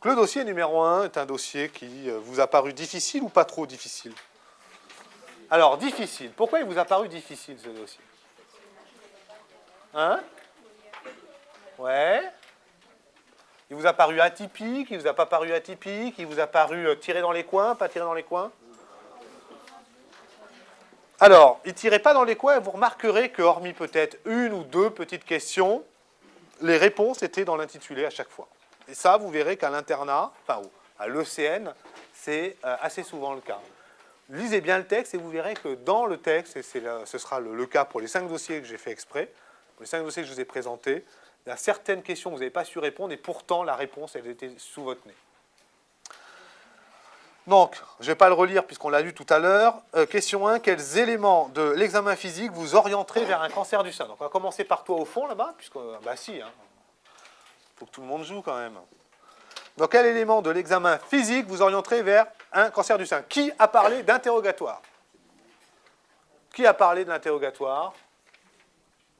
le dossier numéro 1 est un dossier qui vous a paru difficile ou pas trop difficile? Alors, difficile. Pourquoi il vous a paru difficile, ce dossier? Hein? Ouais. Il vous a paru atypique, il vous a pas paru atypique, il vous a paru tiré dans les coins, pas tiré dans les coins? Alors, il ne tirait pas dans les coins et vous remarquerez que, hormis peut-être une ou deux petites questions, les réponses étaient dans l'intitulé à chaque fois. Et ça, vous verrez qu'à l'internat, enfin à l'ECN, c'est assez souvent le cas. Lisez bien le texte et vous verrez que dans le texte, et ce sera le cas pour les 5 dossiers que j'ai fait exprès, pour les 5 dossiers que je vous ai présentés, il y a certaines questions que vous n'avez pas su répondre et pourtant la réponse, elle était sous votre nez. Donc, je ne vais pas le relire puisqu'on l'a lu tout à l'heure. Question 1, quels éléments de l'examen physique vous orienterez vers un cancer du sein? Donc, on va commencer par toi au fond, là-bas, puisque, bah si, hein, faut que tout le monde joue quand même. Donc, quel élément de l'examen physique vous orienterez vers un cancer du sein? Qui a parlé d'interrogatoire? Qui a parlé de l'interrogatoire?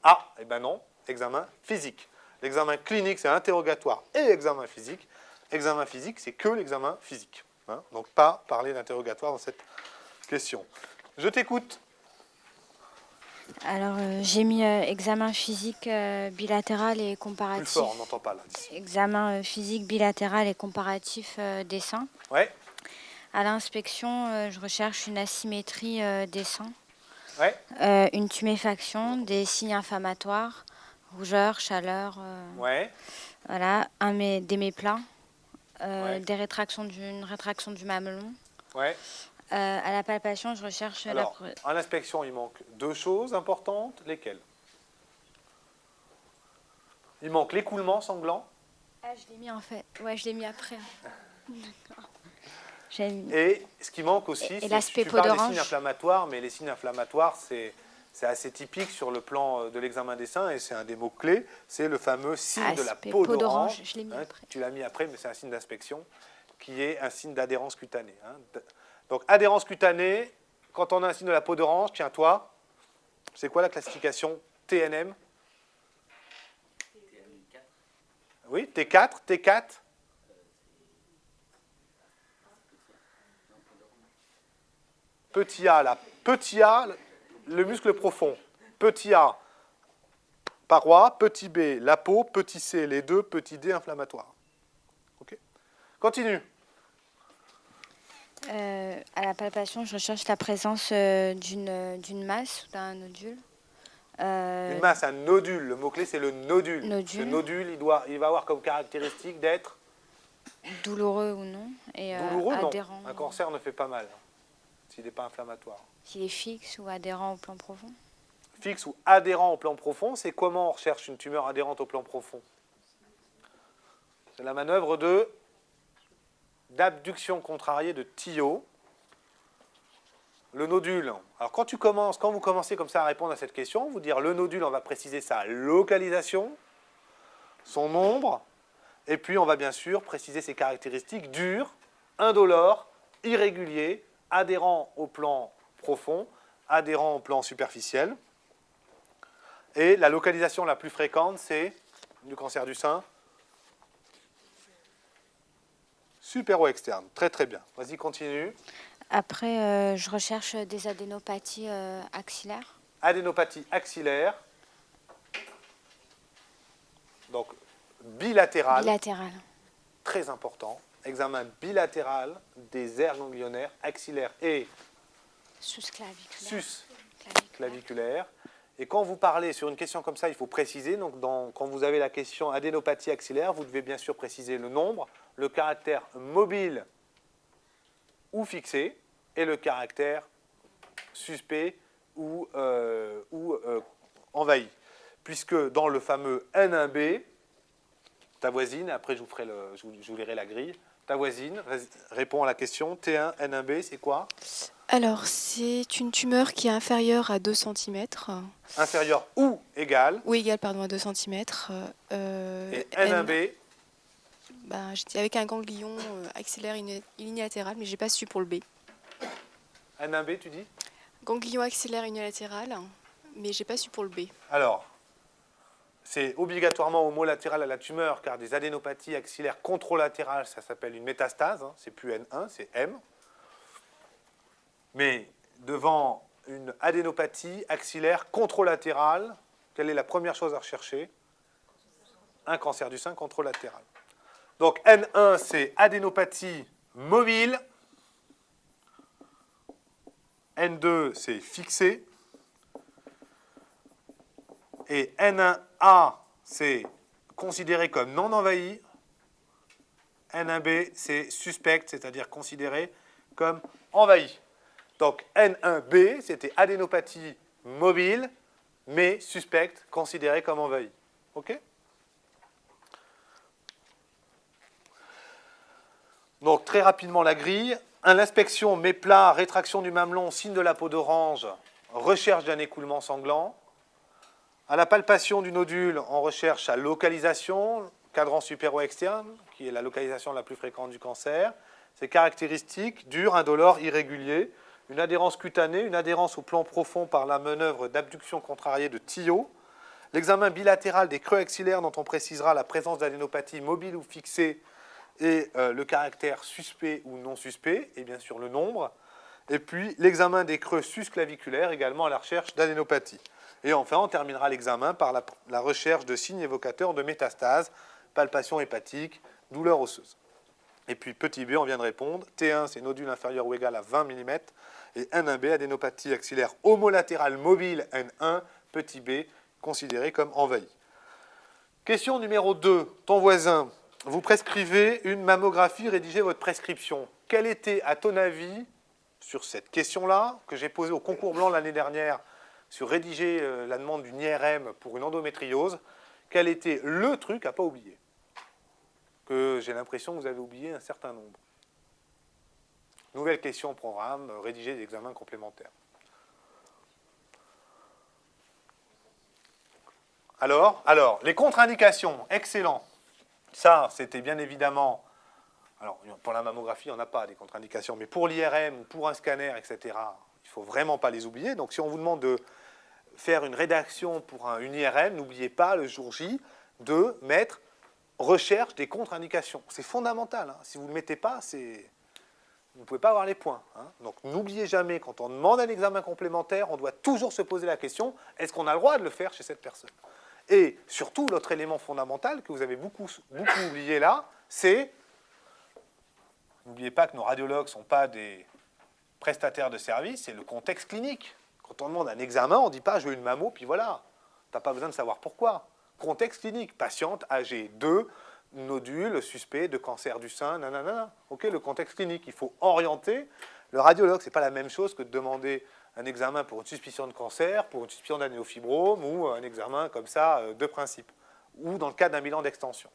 Ah, eh ben non, examen physique. L'examen clinique, c'est interrogatoire et examen physique. Examen physique, c'est que l'examen physique. Hein, donc, pas parler d'interrogatoire dans cette question. Je t'écoute. Alors, j'ai mis examen physique bilatéral et comparatif. Plus fort, on n'entend pas là. Examen physique bilatéral et comparatif des seins. Ouais. À l'inspection, je recherche une asymétrie des seins. Ouais. Une tuméfaction, des signes inflammatoires, rougeur, chaleur. Ouais. Voilà, des méplats. Ouais. Une rétraction du mamelon. Ouais. À la palpation, je recherche... Alors, à l'inspection, il manque 2 choses importantes. Lesquelles? Il manque l'écoulement sanglant. Ah, je l'ai mis en fait. Ouais, je l'ai mis après. D'accord. Et ce qui manque aussi, c'est l'aspect tu peau parles des d'orange. signes inflammatoires, mais les signes inflammatoires, c'est assez typique sur le plan de l'examen des seins, et c'est un des mots-clés, c'est le fameux signe de la peau d'orange. Je l'ai mis après. Tu l'as mis après, mais c'est un signe d'inspection, qui est un signe d'adhérence cutanée. Hein. Donc, adhérence cutanée, quand on a un signe de la peau d'orange, tiens-toi, c'est quoi la classification TNM? Oui, T4, T4. Petit a, là. Petit a, le muscle profond. Petit a, paroi. Petit b, la peau. Petit c, les deux. Petit d, inflammatoire. OK? Continue. À la palpation, je recherche la présence d'une masse ou d'un nodule. Une masse, un nodule. Le mot-clé, c'est le nodule. Ce nodule, il va avoir comme caractéristique d'être douloureux ou non. Et douloureux, adhérent. Non. Un cancer ne fait pas mal, s'il n'est pas inflammatoire. S'il est fixe ou adhérent au plan profond. Fixe ou adhérent au plan profond, c'est comment on recherche une tumeur adhérente au plan profond? C'est la manœuvre d'abduction contrariée de Tillot. Le nodule. Alors quand vous commencez comme ça à répondre à cette question, vous dire le nodule, on va préciser sa localisation, son nombre, et puis on va bien sûr préciser ses caractéristiques: dur, indolore, irrégulier, adhérent au plan profond, adhérent au plan superficiel. Et la localisation la plus fréquente, c'est du cancer du sein supéro-externe. Très très bien. Vas-y, continue. Après, je recherche des adénopathies axillaires. Adénopathie axillaire. Donc, bilatérale. Bilatérale. Très important. Examen bilatéral des aires ganglionnaires axillaires et sus-claviculaires. Et quand vous parlez sur une question comme ça, il faut préciser. Donc, quand vous avez la question adénopathie axillaire, vous devez bien sûr préciser le nombre, le caractère mobile ou fixé, et le caractère suspect ou envahi. Puisque dans le fameux N1B, ta voisine, après je vous lirai la grille, ta voisine répond à la question, T1, N1B, c'est quoi? Alors, c'est une tumeur qui est inférieure à 2 cm. Inférieure ou égale? Ou égale, pardon, à 2 cm. Et N1B? Ben, j'étais avec un ganglion axillaire unilatéral, mais je n'ai pas su pour le B. N1B, tu dis? Ganglion axillaire unilatéral, mais je n'ai pas su pour le B. Alors, c'est obligatoirement homolatéral à la tumeur, car des adénopathies axillaires contralatérales, ça s'appelle une métastase, hein, c'est plus N1, c'est M. Mais devant une adénopathie axillaire contralatérale, quelle est la première chose à rechercher? Un cancer du sein contralatéral. Donc N1, c'est adénopathie mobile. N2, c'est fixé. Et N1A, c'est considéré comme non envahi. N1B, c'est suspect, c'est-à-dire considéré comme envahi. Donc N1B, c'était adénopathie mobile, mais suspecte, considérée comme envahie. OK? Donc très rapidement la grille. À l'inspection, méplat, rétraction du mamelon, signe de la peau d'orange, recherche d'un écoulement sanglant. À la palpation du nodule, on recherche sa localisation, cadran supéro-externe, qui est la localisation la plus fréquente du cancer. Ses caractéristiques, dur, indolore, irrégulier. Une adhérence cutanée, une adhérence au plan profond par la manœuvre d'abduction contrariée de Tillot. L'examen bilatéral des creux axillaires dont on précisera la présence d'adénopathie mobile ou fixée et le caractère suspect ou non suspect, et bien sûr le nombre. Et puis l'examen des creux susclaviculaires, également à la recherche d'adénopathie. Et enfin, on terminera l'examen par la recherche de signes évocateurs de métastase, palpation hépatique, douleur osseuse. Et puis petit b, on vient de répondre. T1, c'est nodule inférieur ou égal à 20 mm. Et N1b, adénopathie axillaire homolatérale mobile N1, petit b, considéré comme envahi. Question numéro 2. Ton voisin, vous prescrivez une mammographie, rédigez votre prescription. Quel était, à ton avis, sur cette question-là, que j'ai posée au concours blanc l'année dernière, sur rédiger la demande d'une IRM pour une endométriose, quel était le truc à ne pas oublier? Que j'ai l'impression que vous avez oublié un certain nombre. Nouvelle question au programme, rédiger des examens complémentaires. Alors, les contre-indications, excellent. Ça, c'était bien évidemment... Alors, pour la mammographie, on n'a pas des contre-indications, mais pour l'IRM ou pour un scanner, etc., il ne faut vraiment pas les oublier. Donc, si on vous demande de faire une rédaction pour une IRM, n'oubliez pas le jour J de mettre recherche des contre-indications. C'est fondamental. Hein. Si vous ne le mettez pas, vous ne pouvez pas avoir les points. Hein. Donc, n'oubliez jamais, quand on demande un examen complémentaire, on doit toujours se poser la question, est-ce qu'on a le droit de le faire chez cette personne? Et surtout, l'autre élément fondamental que vous avez beaucoup oublié là, c'est, n'oubliez pas que nos radiologues ne sont pas des prestataires de services, c'est le contexte clinique. Quand on demande un examen, on ne dit pas « je veux une mammo », puis voilà. Tu n'as pas besoin de savoir pourquoi. Contexte clinique, patiente âgée 2, nodule suspect de cancer du sein, nanana. Ok, le contexte clinique, il faut orienter le radiologue. Ce n'est pas la même chose que de demander un examen pour une suspicion de cancer, pour une suspicion d'adénofibrome ou un examen comme ça de principe, ou dans le cadre d'un bilan d'extension.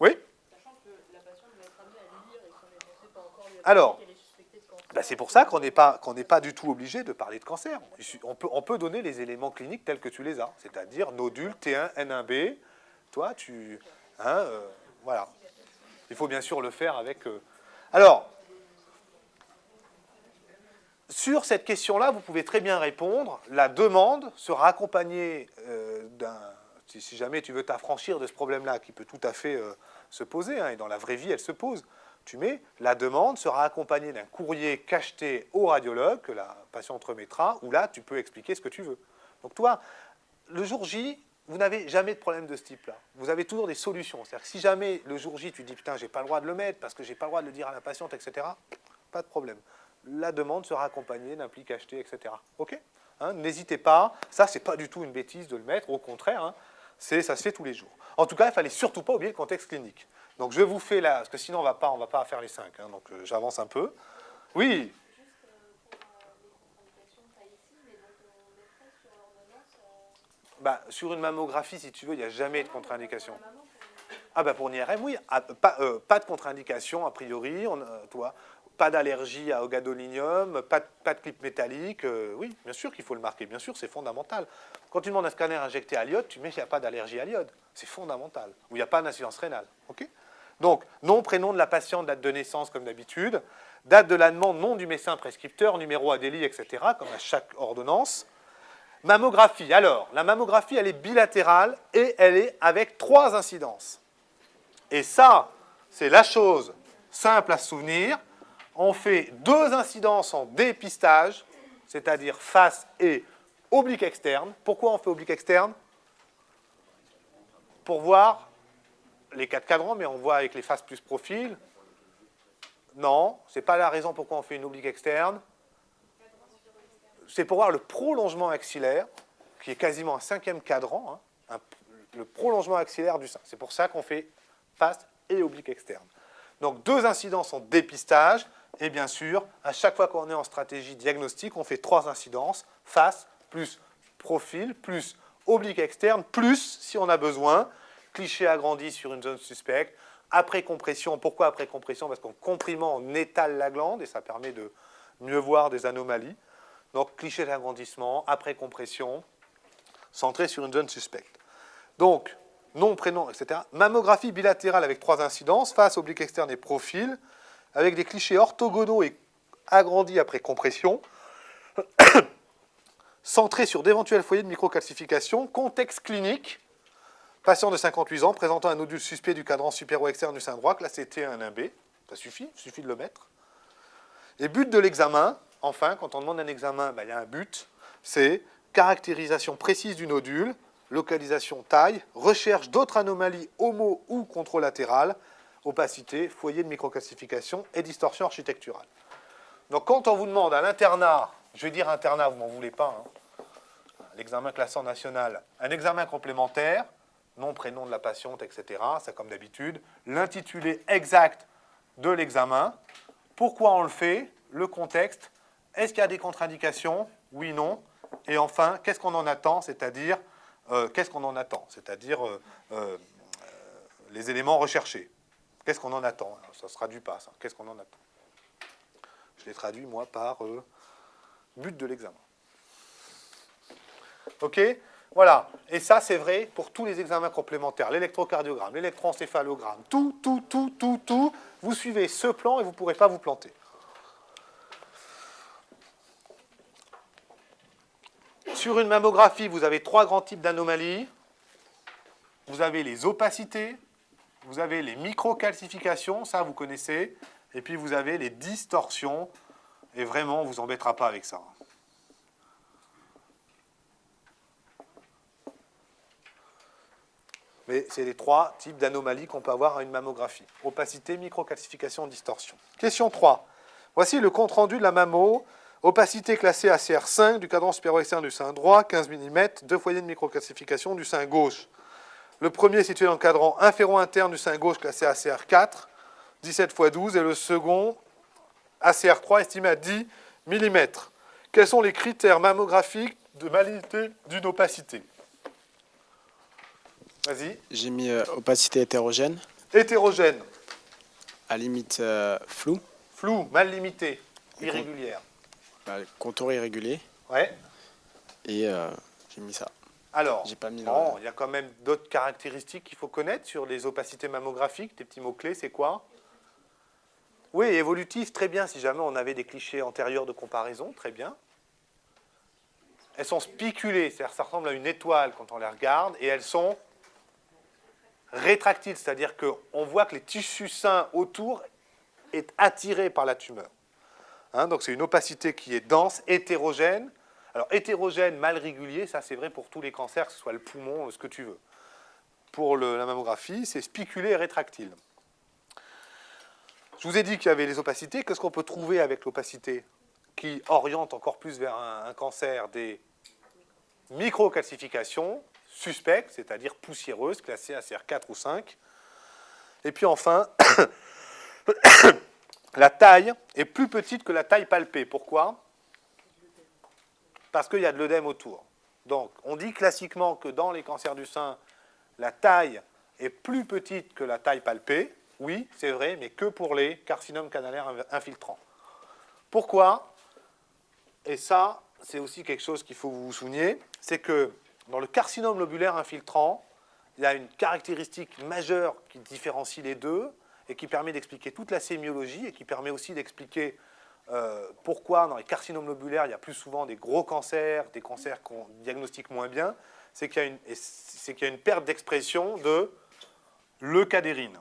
Oui? Sachant que la patiente va être amenée à lire et qu'on ne sait pas encore lui Alors, qu'elle est suspectée de cancer. ben c'est pour ça qu'on n'est pas du tout obligé de parler de cancer. On peut donner les éléments cliniques tels que tu les as, c'est-à-dire nodule, T1, N1B. Toi, voilà. Il faut bien sûr le faire avec... Alors, sur cette question-là, vous pouvez très bien répondre. La demande sera accompagnée d'un... Si jamais tu veux t'affranchir de ce problème-là, qui peut tout à fait se poser, hein, et dans la vraie vie, elle se pose, tu mets, la demande sera accompagnée d'un courrier cacheté au radiologue, que la patiente remettra, où là, tu peux expliquer ce que tu veux. Donc, toi, le jour J, vous n'avez jamais de problème de ce type-là. Vous avez toujours des solutions. C'est-à-dire que si jamais, le jour J, tu dis, putain, j'ai pas le droit de le mettre, parce que j'ai pas le droit de le dire à la patiente, etc., pas de problème. La demande sera accompagnée d'un pli cacheté, etc. OK, hein, n'hésitez pas. Ça, c'est pas du tout une bêtise de le mettre. Au contraire, hein, ça se fait tous les jours. En tout cas, il ne fallait surtout pas oublier le contexte clinique. Donc, je vous fais là, parce que sinon, on va pas faire les 5. Hein, donc, j'avance un peu. Oui. Juste pour les contre-indications, pas ici, mais donc on mettrait sur l'ordonnance. Bah, sur une mammographie, si tu veux, il n'y a jamais de contre-indication. Ah bah pour une IRM, oui. Pas de contre-indication, a priori. Pas d'allergie au gadolinium, pas de clip métallique. Oui, bien sûr qu'il faut le marquer. Bien sûr, c'est fondamental. Quand tu demandes un scanner injecté à l'iode, tu mets qu'il n'y a pas d'allergie à l'iode. C'est fondamental. Ou il n'y a pas d'insuffisance rénale. OK ? Donc, nom, prénom de la patiente, date de naissance comme d'habitude, date de la demande, nom du médecin prescripteur, numéro ADELI, etc., comme à chaque ordonnance. Mammographie. Alors, la mammographie, elle est bilatérale et elle est avec 3 incidences. Et ça, c'est la chose simple à se souvenir. On fait 2 incidences en dépistage, c'est-à-dire face et oblique externe. Pourquoi on fait oblique externe? Pour voir les 4 cadrans, mais on voit avec les faces plus profil. Non, ce n'est pas la raison pourquoi on fait une oblique externe. C'est pour voir le prolongement axillaire, qui est quasiment un 5e cadran, hein, le prolongement axillaire du sein. C'est pour ça qu'on fait face et oblique externe. Donc 2 incidences en dépistage, et bien sûr, à chaque fois qu'on est en stratégie diagnostique, on fait 3 incidences, face, plus profil, plus oblique externe, plus, si on a besoin, cliché agrandi sur une zone suspecte, après compression. Pourquoi après compression? Parce qu'en comprimant, on étale la glande, et ça permet de mieux voir des anomalies. Donc cliché d'agrandissement, après compression, centré sur une zone suspecte. Donc, nom, prénom, etc. Mammographie bilatérale avec 3 incidences, face, oblique externe et profil, avec des clichés orthogonaux et agrandis après compression, centré sur d'éventuels foyers de microcalcification, contexte clinique, patient de 58 ans présentant un nodule suspect du cadran supéro-externe du sein droit, classé T1 1B, ça suffit, il suffit de le mettre. Et but de l'examen, enfin, quand on demande un examen, il y a un but, c'est caractérisation précise du nodule, localisation taille, recherche d'autres anomalies homo- ou contralatérales, opacité, foyer de microcalcification et distorsion architecturale. Donc quand on vous demande à l'internat, je vais dire internat, vous ne m'en voulez pas, hein, l'examen classant national, un examen complémentaire, nom, prénom de la patiente, etc., c'est comme d'habitude, l'intitulé exact de l'examen, pourquoi on le fait, le contexte, est-ce qu'il y a des contre-indications, oui, non, et enfin, qu'est-ce qu'on en attend, c'est-à-dire les éléments recherchés. Qu'est-ce qu'on en attend? Ça ne se traduit pas, ça. Qu'est-ce qu'on en attend? Je l'ai traduit, moi, par but de l'examen. OK? Voilà. Et ça, c'est vrai pour tous les examens complémentaires. L'électrocardiogramme, l'électroencéphalogramme, tout. Vous suivez ce plan et vous ne pourrez pas vous planter. Sur une mammographie, vous avez 3 grands types d'anomalies. Vous avez les opacités, vous avez les microcalcifications, ça vous connaissez, et puis vous avez les distorsions, et vraiment, on ne vous embêtera pas avec ça. Mais c'est les 3 types d'anomalies qu'on peut avoir à une mammographie. Opacité, microcalcification, distorsion. Question 3. Voici le compte-rendu de la mammo. Opacité classée ACR5 du cadran supéro-externe du sein droit, 15 mm, 2 foyers de microcalcification du sein gauche. Le premier est situé dans le cadran inféro-interne du sein gauche classé ACR4, 17 x 12, et le second, ACR3, estimé à 10 mm. Quels sont les critères mammographiques de malignité d'une opacité? Vas-y. J'ai mis opacité hétérogène, Hétérogène, à limite flou, flou, mal limité, irrégulière. contour irrégulier, Ouais. et j'ai mis ça. Alors, J'ai pas mis bon, il y a quand même d'autres caractéristiques qu'il faut connaître sur les opacités mammographiques. Des petits mots-clés, c'est quoi? Oui, évolutif, très bien, si jamais on avait des clichés antérieurs de comparaison, très bien. Elles sont spiculées, c'est-à-dire ça ressemble à une étoile quand on les regarde, et elles sont rétractiles, c'est-à-dire qu'on voit que les tissus sains autour est attiré par la tumeur. Hein, donc c'est une opacité qui est dense, hétérogène. Alors hétérogène, mal régulier, ça c'est vrai pour tous les cancers, que ce soit le poumon, ce que tu veux. Pour la mammographie, c'est spiculé et rétractile. Je vous ai dit qu'il y avait les opacités. Qu'est-ce qu'on peut trouver avec l'opacité qui oriente encore plus vers un cancer? Des microcalcifications suspectes, c'est-à-dire poussiéreuses, classées ACR4 ou 5. Et puis enfin, la taille est plus petite que la taille palpée. Pourquoi? Parce qu'il y a de l'œdème autour. Donc, on dit classiquement que dans les cancers du sein, la taille est plus petite que la taille palpée. Oui, c'est vrai, mais que pour les carcinomes canalaires infiltrants. Pourquoi? Et ça, c'est aussi quelque chose qu'il faut vous souvenir, c'est que dans le carcinome lobulaire infiltrant, il y a une caractéristique majeure qui différencie les deux et qui permet d'expliquer toute la sémiologie et qui permet aussi d'expliquer Pourquoi dans les carcinomes lobulaires, il y a plus souvent des gros cancers, des cancers qu'on diagnostique moins bien, c'est qu'il y a une perte d'expression de leucadérine.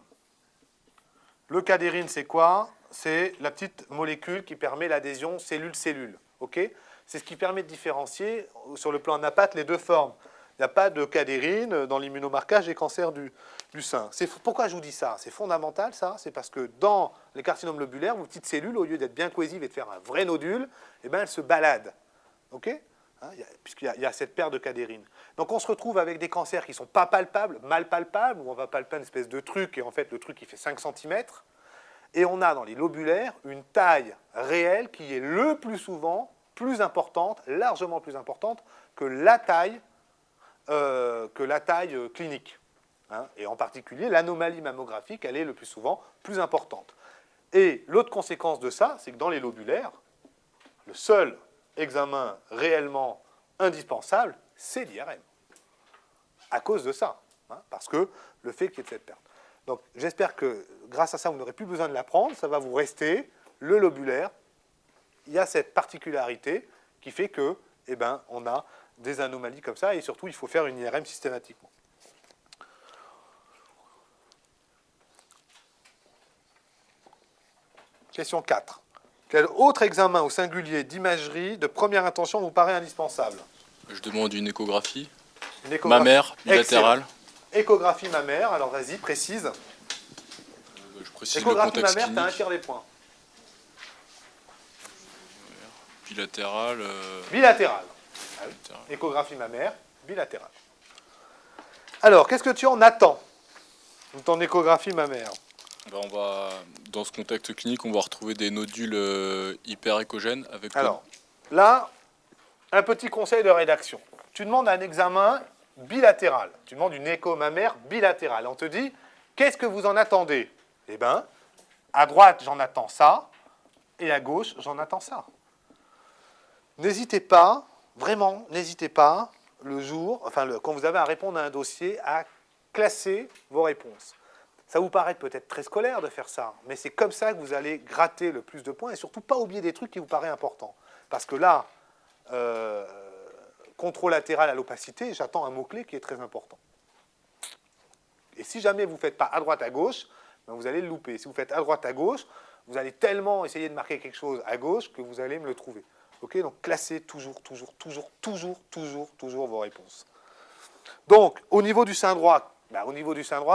Leucadérine, c'est quoi? C'est la petite molécule qui permet l'adhésion cellule-cellule. Okay, c'est ce qui permet de différencier, sur le plan NAPAT, les deux formes. Il n'y a pas de cadérine dans l'immunomarquage des cancers du sein. Pourquoi je vous dis ça? C'est fondamental, ça. C'est parce que dans les carcinomes lobulaires, vos petites cellules, au lieu d'être bien cohésives et de faire un vrai nodule, eh ben, elles se baladent. Okay, puisqu'il y a cette perte de cadérine. Donc on se retrouve avec des cancers qui ne sont pas palpables, mal palpables, où on va palper une espèce de truc, et en fait le truc il fait 5 cm. Et on a dans les lobulaires une taille réelle qui est le plus souvent plus importante, largement plus importante que la taille clinique. Hein. Et en particulier, l'anomalie mammographique, elle est le plus souvent plus importante. Et l'autre conséquence de ça, c'est que dans les lobulaires, le seul examen réellement indispensable, c'est l'IRM. À cause de ça, hein, parce que le fait qu'il y ait cette perte. Donc j'espère que grâce à ça, vous n'aurez plus besoin de l'apprendre, ça va vous rester. Le lobulaire, il y a cette particularité qui fait que, eh ben, on a des anomalies comme ça, et surtout, il faut faire une IRM systématiquement. Question 4. Quel autre examen au singulier d'imagerie de première intention vous paraît indispensable? Je demande une échographie. Une échographie. Mammaire, bilatérale. Excellent. Échographie mammaire, alors vas-y, précise. Je précise Échographie le contexte mammaire, tu as un clinique. tiers des points. Bilatérale. Bilatérale. Ah oui. Bilatérale. Échographie mammaire, bilatérale. Alors, qu'est-ce que tu en attends de ton échographie mammaire? Ben, dans ce contexte clinique, on va retrouver des nodules hyperéchogènes avec. Alors, là, un petit conseil de rédaction. Tu demandes un examen bilatéral. Tu demandes une écho mammaire bilatérale. On te dit, qu'est-ce que vous en attendez? Eh bien, à droite, j'en attends ça, et à gauche, j'en attends ça. N'hésitez pas, vraiment, n'hésitez pas, quand vous avez à répondre à un dossier, à classer vos réponses. Ça vous paraît peut-être très scolaire de faire ça, mais c'est comme ça que vous allez gratter le plus de points, et surtout pas oublier des trucs qui vous paraissent importants. Parce que là, controlatéral à l'opacité, j'attends un mot-clé qui est très important. Et si jamais vous ne faites pas à droite, à gauche, ben vous allez le louper. Si vous faites à droite, à gauche, vous allez tellement essayer de marquer quelque chose à gauche que vous allez me le trouver. Okay, donc classez toujours vos réponses. Donc, au niveau du sein droit,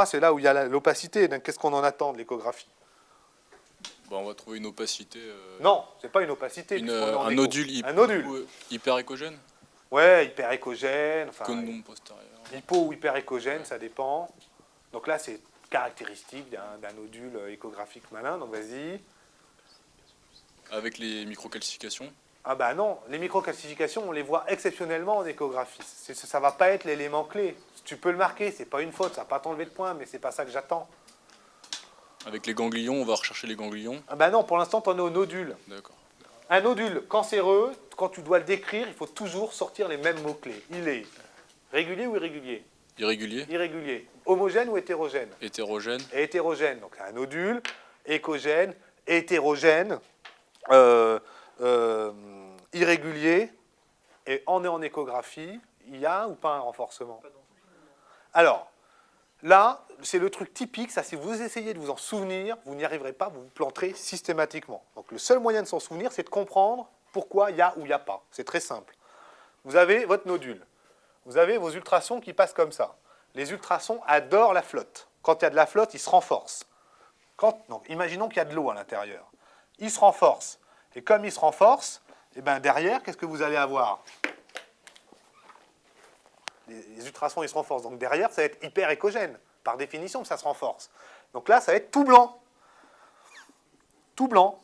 c'est là où il y a l'opacité. Donc, qu'est-ce qu'on en attend de l'échographie? Ben, on va trouver une opacité. Non, ce n'est pas une opacité. Un nodule, hyperéchogène. Ouais, hyperéchogène. Enfin, Condom postérieur. Hypo ou hyperéchogène, ça dépend. Donc là, c'est caractéristique d'un nodule échographique malin. Donc vas-y. Avec les microcalcifications. Ah bah non, les microcalcifications, on les voit exceptionnellement en échographie. Ça ne va pas être l'élément clé. Tu peux le marquer, c'est pas une faute, ça ne va pas t'enlever de points, mais c'est pas ça que j'attends. Avec les ganglions, on va rechercher les ganglions. Ah bah non, pour l'instant, tu en es au nodule. D'accord. Un nodule cancéreux, quand tu dois le décrire, il faut toujours sortir les mêmes mots-clés. Il est régulier ou irrégulier? Irrégulier. Irrégulier. Homogène ou hétérogène? Hétérogène. Et hétérogène. Donc un nodule, échogène, hétérogène, irrégulier. Et on est en échographie, il y a ou pas un renforcement? Alors, là, c'est le truc typique, ça, si vous essayez de vous en souvenir, vous n'y arriverez pas, vous vous planterez systématiquement. Donc le seul moyen de s'en souvenir, c'est de comprendre pourquoi il y a ou il n'y a pas. C'est très simple. Vous avez votre nodule. Vous avez vos ultrasons qui passent comme ça. Les ultrasons adorent la flotte. Quand il y a de la flotte, ils se renforcent. Donc, imaginons qu'il y a de l'eau à l'intérieur. Ils se renforcent. Et comme ils se renforcent, eh ben derrière, qu'est-ce que vous allez avoir? Les ultrasons, ils se renforcent. Donc derrière, ça va être hyper échogène. Par définition, ça se renforce. Donc là, ça va être tout blanc. Tout blanc.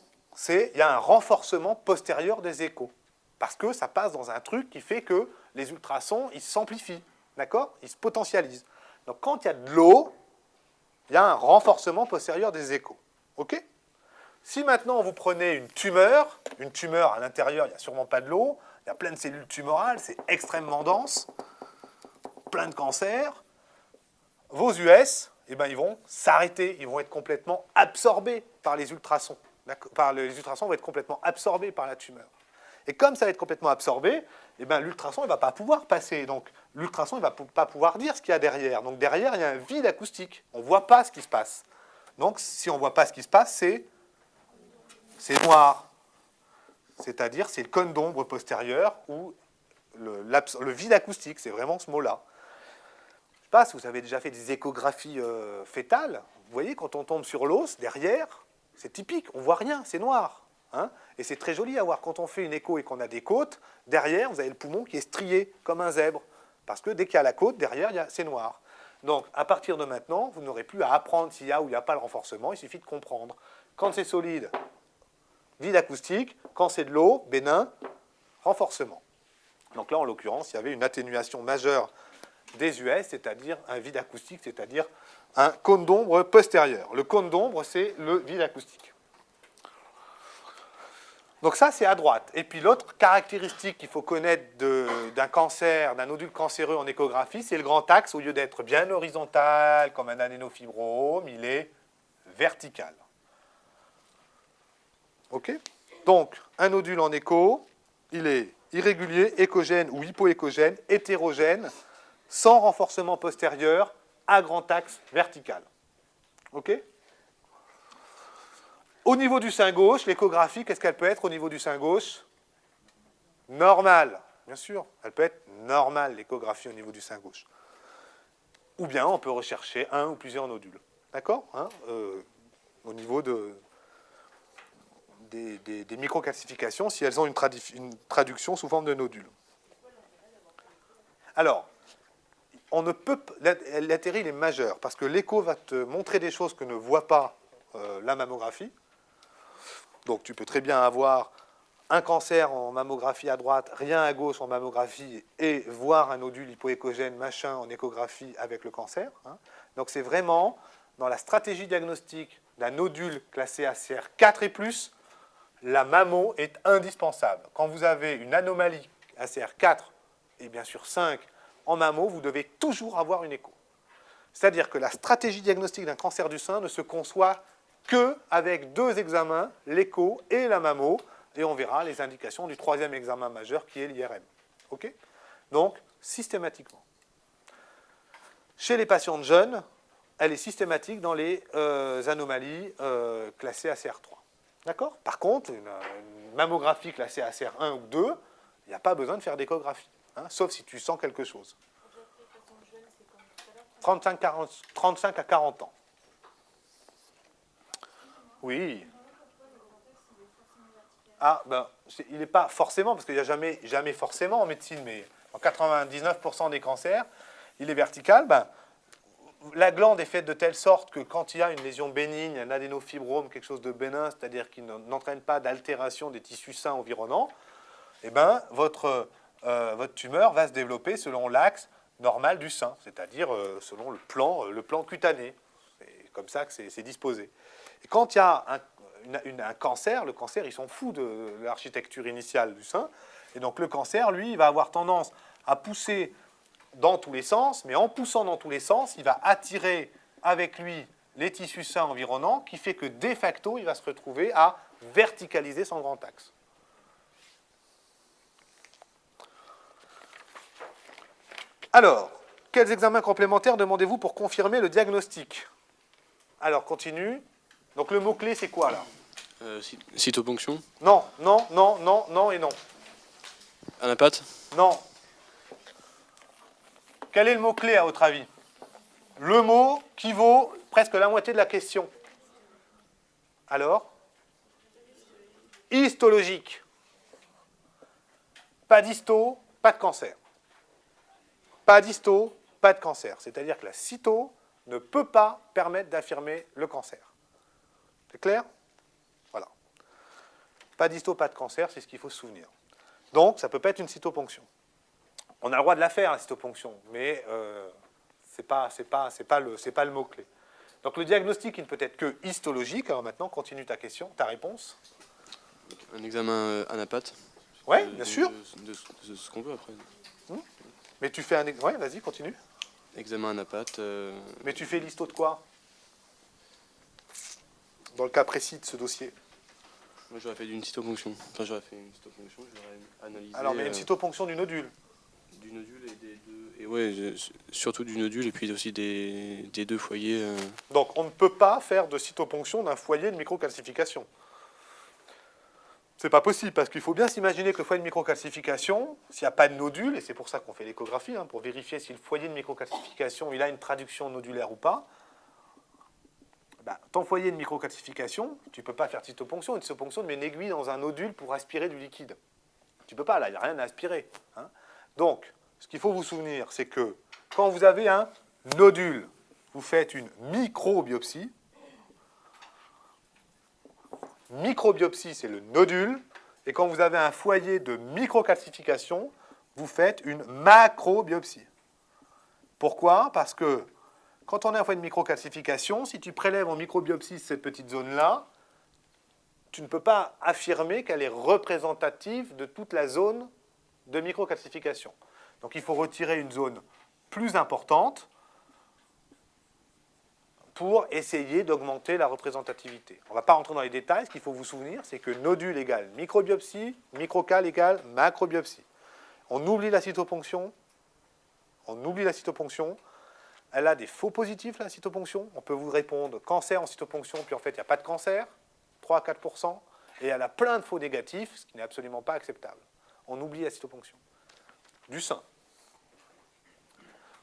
Il y a un renforcement postérieur des échos. Parce que ça passe dans un truc qui fait que les ultrasons, ils s'amplifient. D'accord? Ils se potentialisent. Donc quand il y a de l'eau, il y a un renforcement postérieur des échos. OK? Si maintenant vous prenez une tumeur à l'intérieur, il n'y a sûrement pas de l'eau, il y a plein de cellules tumorales, c'est extrêmement dense, plein de cancers, vos US, eh ben, ils vont s'arrêter, ils vont être complètement absorbés par les ultrasons. les ultrasons vont être complètement absorbés par la tumeur. Et comme ça va être complètement absorbé, eh ben, l'ultrason ne va pas pouvoir passer. Donc l'ultrason ne va pas pouvoir dire ce qu'il y a derrière. Donc derrière, il y a un vide acoustique. On ne voit pas ce qui se passe. Donc si on ne voit pas ce qui se passe, c'est noir. C'est-à-dire, c'est le cône d'ombre postérieur ou le vide acoustique. C'est vraiment ce mot-là. Je ne sais pas si vous avez déjà fait des échographies fétales. Vous voyez, quand on tombe sur l'os, derrière, c'est typique. On ne voit rien, c'est noir. Hein, et c'est très joli à voir. Quand on fait une écho et qu'on a des côtes, derrière, vous avez le poumon qui est strié comme un zèbre. Parce que dès qu'il y a la côte, derrière, c'est noir. Donc, à partir de maintenant, vous n'aurez plus à apprendre s'il y a ou il n'y a pas le renforcement. Il suffit de comprendre. Quand c'est solide, vide acoustique. Quand c'est de l'eau, bénin, renforcement. Donc là, en l'occurrence, il y avait une atténuation majeure des US, c'est-à-dire un vide acoustique, c'est-à-dire un cône d'ombre postérieur. Le cône d'ombre, c'est le vide acoustique. Donc ça, c'est à droite. Et puis l'autre caractéristique qu'il faut connaître d'un cancer, d'un nodule cancéreux en échographie, c'est le grand axe. Au lieu d'être bien horizontal, comme un adénofibrome, il est vertical. OK? Donc, un nodule en écho, il est irrégulier, échogène ou hypoéchogène, hétérogène, sans renforcement postérieur, à grand axe vertical. OK? Au niveau du sein gauche, l'échographie, qu'est-ce qu'elle peut être au niveau du sein gauche? Normale, bien sûr. Elle peut être normale, l'échographie au niveau du sein gauche. Ou bien on peut rechercher un ou plusieurs nodules. D'accord, hein, au niveau des microcalcifications, si elles ont une traduction sous forme de nodules. Alors, l'intérêt il est majeur, parce que l'écho va te montrer des choses que ne voit pas la mammographie. Donc tu peux très bien avoir un cancer en mammographie à droite, rien à gauche en mammographie, et voir un nodule hypoéchogène machin en échographie avec le cancer. Hein. Donc c'est vraiment dans la stratégie diagnostique d'un nodule classé ACR 4 et plus, la mammo est indispensable. Quand vous avez une anomalie ACR 4 et bien sûr 5 en mammo, vous devez toujours avoir une écho. C'est-à-dire que la stratégie diagnostique d'un cancer du sein ne se conçoit qu'avec deux examens, l'écho et la mammo, et on verra les indications du troisième examen majeur qui est l'IRM. OK? Donc, systématiquement. Chez les patients jeunes, elle est systématique dans les anomalies classées ACR3. D'accord? Par contre, une mammographie classée ACR1 ou 2, il n'y a pas besoin de faire d'échographie, hein, sauf si tu sens quelque chose. 35 à 40 ans. Oui. Ah, ben, il n'est pas forcément, parce qu'il n'y a jamais forcément en médecine, mais en 99% des cancers, il est vertical. Ben, la glande est faite de telle sorte que quand il y a une lésion bénigne, un adénofibrome, quelque chose de bénin, c'est-à-dire qui n'entraîne pas d'altération des tissus sains environnants, eh ben, votre tumeur va se développer selon l'axe normal du sein, c'est-à-dire selon le plan cutané. C'est comme ça que c'est disposé. Et quand il y a un cancer, le cancer, il s'en fout de l'architecture initiale du sein. Et donc le cancer, lui, il va avoir tendance à pousser dans tous les sens, mais en poussant dans tous les sens, il va attirer avec lui les tissus sains environnants, qui fait que de facto, il va se retrouver à verticaliser son grand axe. Alors, quels examens complémentaires demandez-vous pour confirmer le diagnostic? Alors, continue. Donc le mot-clé, c'est quoi, là? Cytoponction. Non, non, non, non, non et non. Anapathe. Non. Quel est le mot-clé, à votre avis? Le mot qui vaut presque la moitié de la question. Alors? Histologique. Pas d'histo, pas de cancer. Pas d'histo, pas de cancer. C'est-à-dire que la cyto ne peut pas permettre d'affirmer le cancer. C'est clair? Voilà. Pas d'histo, pas de cancer, c'est ce qu'il faut se souvenir. Donc, ça ne peut pas être une cytoponction. On a le droit de la faire, la cytoponction, mais ce n'est pas le mot-clé. Donc, le diagnostic, il ne peut être que histologique. Alors maintenant, continue ta question, ta réponse. Un examen anapathe. Oui, bien sûr. De ce qu'on veut après. Mais tu fais un... Oui, vas-y, continue. Examen anapathe. Mais tu fais l'histo de quoi? Dans le cas précis de ce dossier. Moi, j'aurais fait d'une cytoponction. Enfin, j'aurais fait une cytoponction, j'aurais analysé Alors, mais une cytoponction du nodule. du nodule et des deux. Et ouais, surtout du nodule et puis aussi des deux foyers. Donc, on ne peut pas faire de cytoponction d'un foyer de microcalcification. C'est pas possible, parce qu'il faut bien s'imaginer que le foyer de microcalcification, s'il n'y a pas de nodule, et c'est pour ça qu'on fait l'échographie, pour vérifier si le foyer de microcalcification il a une traduction nodulaire ou pas, ton foyer de microcalcification, tu ne peux pas faire de cytoponction. Une cytoponction met une aiguille dans un nodule pour aspirer du liquide. Tu ne peux pas, là, il n'y a rien à aspirer. Donc, ce qu'il faut vous souvenir, c'est que quand vous avez un nodule, vous faites une microbiopsie. Microbiopsie, c'est le nodule. Et quand vous avez un foyer de microcalcification, vous faites une macrobiopsie. Pourquoi? Parce que quand on a un foyer de microcalcification, si tu prélèves en microbiopsie cette petite zone-là, tu ne peux pas affirmer qu'elle est représentative de toute la zone de microcalcification. Donc il faut retirer une zone plus importante pour essayer d'augmenter la représentativité. On ne va pas rentrer dans les détails, ce qu'il faut vous souvenir, c'est que nodule égale microbiopsie, microcal égale macrobiopsie. On oublie la cytoponction, elle a des faux positifs, la cytoponction. On peut vous répondre cancer en cytoponction, puis en fait, il n'y a pas de cancer, 3 à 4%, et elle a plein de faux négatifs, ce qui n'est absolument pas acceptable. On oublie la cytoponction du sein.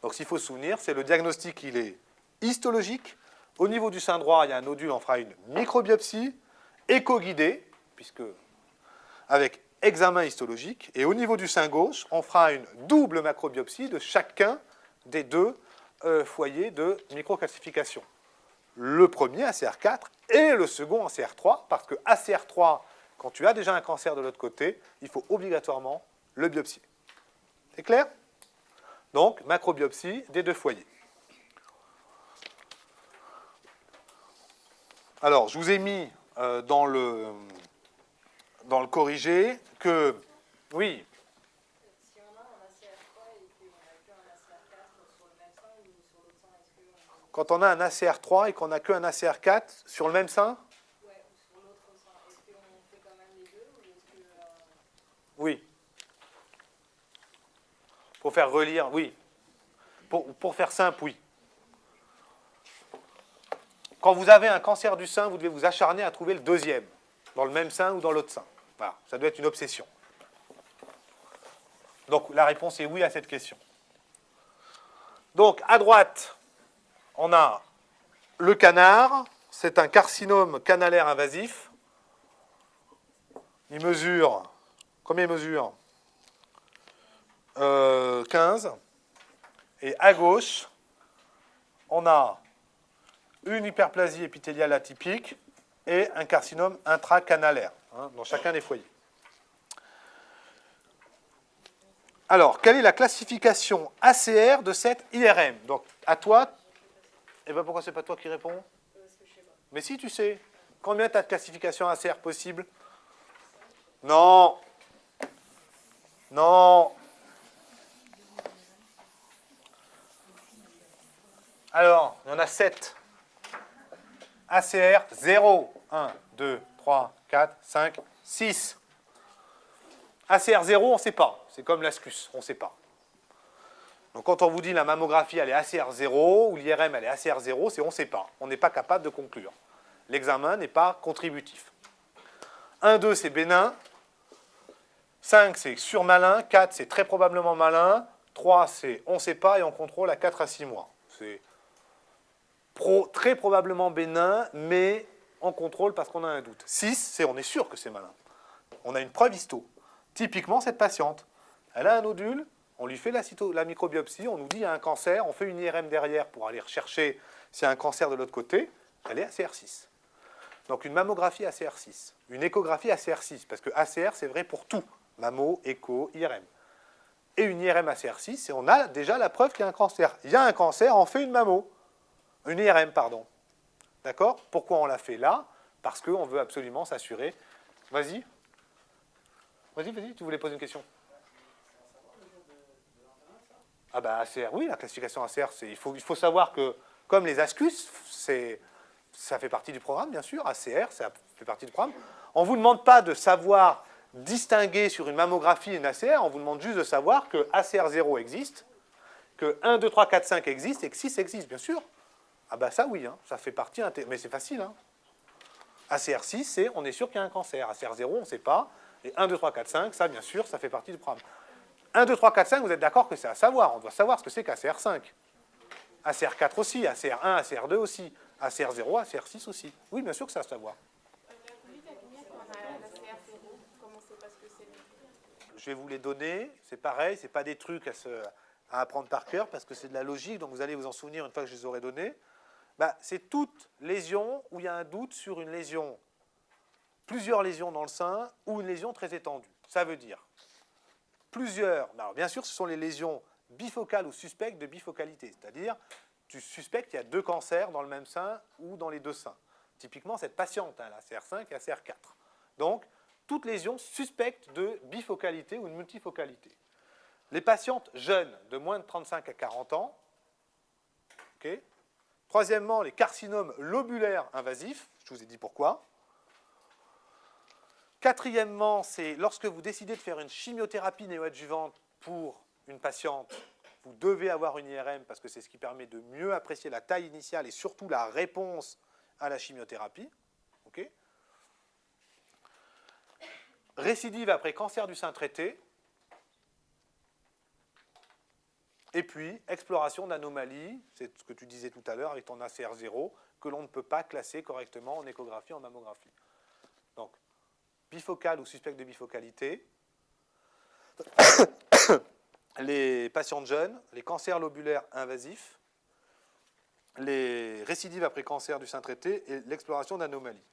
Donc, ce qu'il faut se souvenir, c'est le diagnostic, il est histologique. Au niveau du sein droit, il y a un nodule, on fera une microbiopsie, éco-guidée, puisque avec examen histologique. Et au niveau du sein gauche, on fera une double macrobiopsie de chacun des deux foyers de microcalcification. Le premier, ACR4, et le second, ACR3, parce que ACR3, quand tu as déjà un cancer de l'autre côté, il faut obligatoirement le biopsier. C'est clair? Donc, macrobiopsie des deux foyers. Alors, je vous ai mis dans le corrigé que, oui, Si on a un ACR3 et qu'on n'a qu'un ACR4 sur le même sein ou sur l'autre sein, est-ce qu'on quand on a un ACR3 et qu'on n'a qu'un ACR4 sur le même sein, ouais, ou sur l'autre sein, est-ce qu'on fait quand même les deux ou est-ce que oui. Pour faire relire, oui. Pour faire simple, oui. Quand vous avez un cancer du sein, vous devez vous acharner à trouver le deuxième, dans le même sein ou dans l'autre sein. Voilà, ça doit être une obsession. Donc la réponse est oui à cette question. Donc à droite, on a le canard. C'est un carcinome canalaire invasif. Il mesure, combien il mesure 15. Et à gauche, on a une hyperplasie épithéliale atypique et un carcinome intracanalaire, dans chacun des foyers. Alors, quelle est la classification ACR de cette IRM? Donc, à toi. Et bien, pourquoi c'est pas toi qui réponds? Mais si, tu sais. Combien tu as de classification ACR possible? Non. Non. Alors, il y en a 7. ACR 0, 1, 2, 3, 4, 5, 6. ACR 0, on ne sait pas. C'est comme l'ascus, on ne sait pas. Donc quand on vous dit la mammographie, elle est ACR 0, ou l'IRM, elle est ACR 0, c'est on ne sait pas. On n'est pas capable de conclure. L'examen n'est pas contributif. 1, 2, c'est bénin. 5, c'est surmalin. 4, c'est très probablement malin. 3, c'est on ne sait pas et on contrôle à 4 à 6 mois. C'est très probablement bénin, mais on contrôle parce qu'on a un doute. 6, c'est on est sûr que c'est malin. On a une preuve histo. Typiquement, cette patiente, elle a un nodule, on lui fait la microbiopsie, on nous dit qu'il y a un cancer, on fait une IRM derrière pour aller rechercher s'il y a un cancer de l'autre côté, elle est ACR6. Donc une mammographie ACR6, une échographie ACR6, parce que ACR, c'est vrai pour tout, mammo, écho, IRM. Et une IRM ACR6, et on a déjà la preuve qu'il y a un cancer. Il y a un cancer, on fait une mammo. Une IRM, pardon. D'accord? Pourquoi on l'a fait là? Parce qu'on veut absolument s'assurer. Vas-y. Vas-y, tu voulais poser une question? Ah bah ACR, oui, la classification ACR, il faut savoir que, comme les ascus, ça fait partie du programme, bien sûr. ACR, ça fait partie du programme. On ne vous demande pas de savoir distinguer sur une mammographie une ACR, on vous demande juste de savoir que ACR0 existe, que 1, 2, 3, 4, 5 existe et que 6 existe, bien sûr. Ah bah ça oui, hein, ça fait partie, mais c'est facile. Hein. ACR6, c'est on est sûr qu'il y a un cancer. ACR0, on ne sait pas. Et 1, 2, 3, 4, 5, ça bien sûr, ça fait partie du programme. 1, 2, 3, 4, 5, vous êtes d'accord que c'est à savoir. On doit savoir ce que c'est qu'ACR5. ACR4 aussi, ACR1, ACR2 aussi, ACR0, ACR6 aussi. Oui, bien sûr que c'est à savoir. Je vais vous les donner, c'est pareil, ce n'est pas des trucs à apprendre par cœur parce que c'est de la logique, donc vous allez vous en souvenir une fois que je les aurai donnés. Bah, c'est toute lésion où il y a un doute sur une lésion, plusieurs lésions dans le sein ou une lésion très étendue. Ça veut dire plusieurs, alors bien sûr ce sont les lésions bifocales ou suspectes de bifocalité, c'est-à-dire tu suspectes qu'il y a 2 cancers dans le même sein ou dans les 2 seins. Typiquement cette patiente, hein, la CR5 et la CR4. Donc, toute lésion suspecte de bifocalité ou de multifocalité. Les patientes jeunes de moins de 35 à 40 ans. Okay. Troisièmement, les carcinomes lobulaires invasifs. Je vous ai dit pourquoi. Quatrièmement, c'est lorsque vous décidez de faire une chimiothérapie néoadjuvante pour une patiente, vous devez avoir une IRM parce que c'est ce qui permet de mieux apprécier la taille initiale et surtout la réponse à la chimiothérapie. Okay. Récidive après cancer du sein traité. Et puis, exploration d'anomalies, c'est ce que tu disais tout à l'heure avec ton ACR0, que l'on ne peut pas classer correctement en échographie, en mammographie. Donc, bifocale ou suspect de bifocalité. Les patientes jeunes, les cancers lobulaires invasifs, les récidives après cancer du sein traité et l'exploration d'anomalies.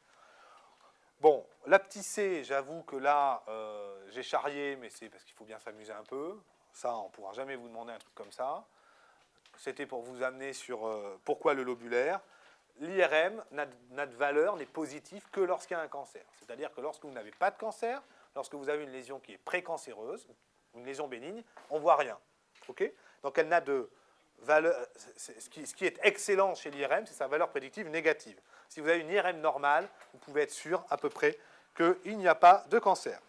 Bon, l'apticé, j'avoue que là, j'ai charrié, mais c'est parce qu'il faut bien s'amuser un peu. Ça, on ne pourra jamais vous demander un truc comme ça. C'était pour vous amener sur pourquoi le lobulaire. L'IRM n'a de valeur, n'est positif que lorsqu'il y a un cancer. C'est-à-dire que lorsque vous n'avez pas de cancer, lorsque vous avez une lésion qui est précancéreuse, une lésion bénigne, on ne voit rien. Okay. Donc elle n'a de valeur. Ce qui est excellent chez l'IRM, c'est sa valeur prédictive négative. Si vous avez une IRM normale, vous pouvez être sûr à peu près qu'il n'y a pas de cancer.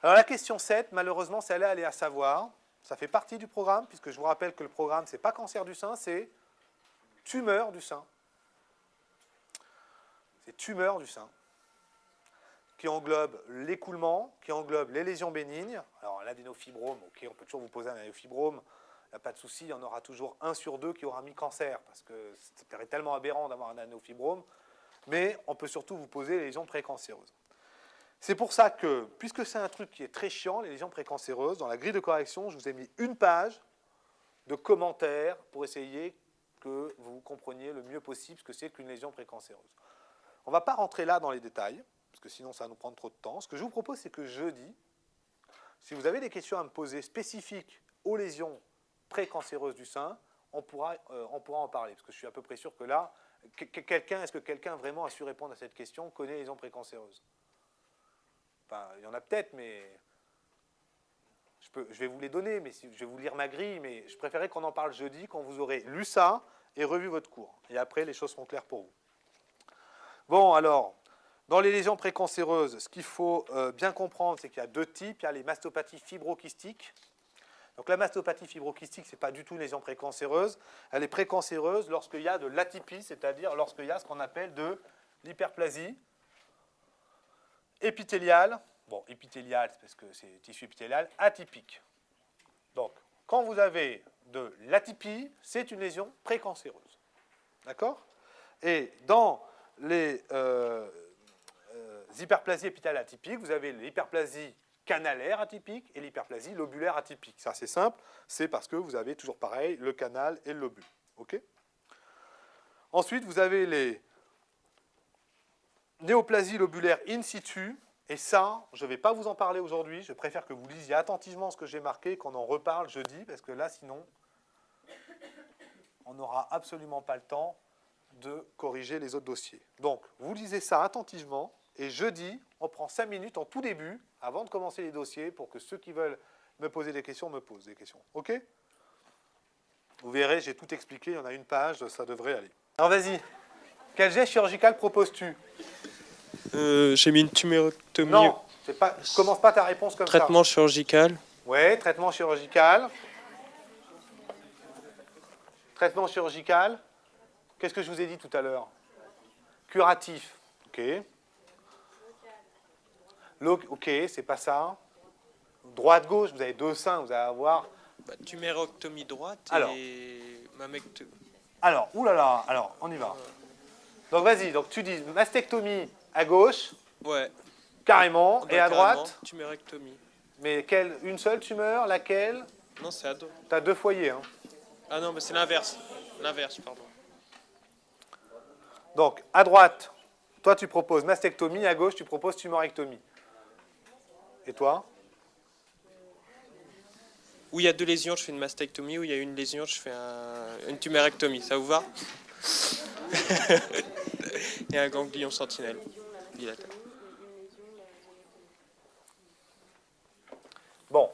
Alors la question 7, malheureusement, celle-là, elle est à savoir. Ça fait partie du programme, puisque je vous rappelle que le programme, ce n'est pas cancer du sein, c'est tumeur du sein. C'est tumeur du sein, qui englobe l'écoulement, qui englobe les lésions bénignes. Alors l'adénofibrome, ok, on peut toujours vous poser un adénofibrome, il n'y a pas de souci, il y en aura toujours 1 sur 2 qui aura mis cancer, parce que ça paraît tellement aberrant d'avoir un adénofibrome, mais on peut surtout vous poser les lésions précancéreuses. C'est pour ça que, puisque c'est un truc qui est très chiant, les lésions précancéreuses, dans la grille de correction, je vous ai mis une page de commentaires pour essayer que vous compreniez le mieux possible ce que c'est qu'une lésion précancéreuse. On ne va pas rentrer là dans les détails, parce que sinon ça va nous prendre trop de temps. Ce que je vous propose, c'est que jeudi, si vous avez des questions à me poser spécifiques aux lésions précancéreuses du sein, on pourra en parler, parce que je suis à peu près sûr que là, est-ce que quelqu'un vraiment a su répondre à cette question, connaît les lésions précancéreuses? Enfin, il y en a peut-être, mais je vais vous les donner, mais je vais vous lire ma grille, mais je préférais qu'on en parle jeudi, quand vous aurez lu ça et revu votre cours. Et après, les choses seront claires pour vous. Bon, alors, dans les lésions précancéreuses, ce qu'il faut bien comprendre, c'est qu'il y a 2 types. Il y a les mastopathies fibrokystiques. Donc la mastopathie fibrokystique, ce n'est pas du tout une lésion précancéreuse. Elle est précancéreuse lorsqu'il y a de l'atypie, c'est-à-dire lorsqu'il y a ce qu'on appelle de l'hyperplasie épithéliale. Bon, épithéliale, c'est parce que c'est tissu épithélial, atypique. Donc, quand vous avez de l'atypie, c'est une lésion précancéreuse. D'accord? Et dans les hyperplasies épithéliales atypiques, vous avez l'hyperplasie canalaire atypique et l'hyperplasie lobulaire atypique. Ça, c'est simple, c'est parce que vous avez toujours pareil, le canal et le lobule. Okay. Ensuite, vous avez les néoplasies lobulaires in situ, et ça, je ne vais pas vous en parler aujourd'hui, je préfère que vous lisiez attentivement ce que j'ai marqué, qu'on en reparle jeudi, parce que là, sinon, on n'aura absolument pas le temps de corriger les autres dossiers. Donc, vous lisez ça attentivement, et jeudi, on prend 5 minutes en tout début, avant de commencer les dossiers, pour que ceux qui veulent me poser des questions, me posent des questions. OK? Vous verrez, j'ai tout expliqué, il y en a une page, ça devrait aller. Alors, vas-y. Quel geste chirurgical proposes-tu? J'ai mis une tumérectomie. Non, commence pas ta réponse comme Traitement chirurgical. ça. Oui, traitement chirurgical. Traitement chirurgical. Qu'est-ce que je vous ai dit tout à l'heure? Curatif. Ok. Ok, c'est pas ça. Droite-gauche, vous avez deux seins, vous allez avoir... Tumérectomie droite Alors. et mammectomie. Alors, oulala, alors, on y va. Donc vas-y, donc tu dis mastectomie à gauche, Ouais. carrément, et à Carrément, droite, tumérectomie. mais une seule tumeur, laquelle? Non, c'est à dos. Tu as deux foyers. Hein. Ah non, mais c'est l'inverse. L'inverse, pardon. Donc, à droite, toi tu proposes mastectomie, à gauche tu proposes tumorectomie. Et toi? Où il y a deux lésions, je fais une mastectomie. Où il y a une lésion, je fais une tumérectomie. Ça vous va? Et un ganglion sentinelle. Dilataire. Bon.